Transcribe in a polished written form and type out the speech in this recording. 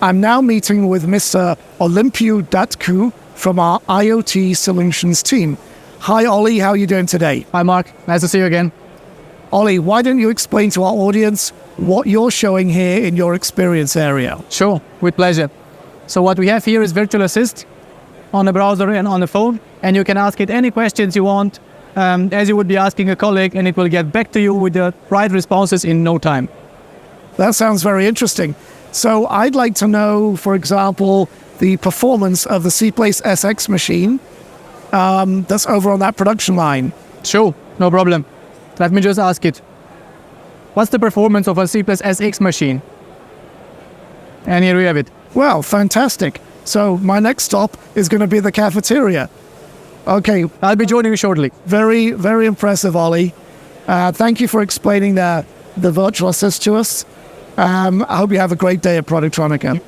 I'm now meeting with Mr. Olimpiu Datku from our IoT Solutions team. Hi, Ollie. How are you doing today? Hi, Mark. Nice to see you again. Ollie, why don't you explain to our audience what you're showing here in your experience area? Sure, with pleasure. So what we have here is Virtual Assist on the browser and on the phone, and you can ask it any questions you want, as you would be asking a colleague, and it will get back to you with the right responses in no time. That sounds very interesting. So I'd like to know, for example, the performance of the C-Place SX machine that's over on that production line. Sure, no problem. Let me just ask it. What's the performance of a C-Place SX machine? And here we have it. Well, fantastic. So my next stop is going to be the cafeteria. Okay. I'll be joining you shortly. Very, very impressive, Ollie. Thank you for explaining the virtual assist to us. I hope you have a great day at Productronica.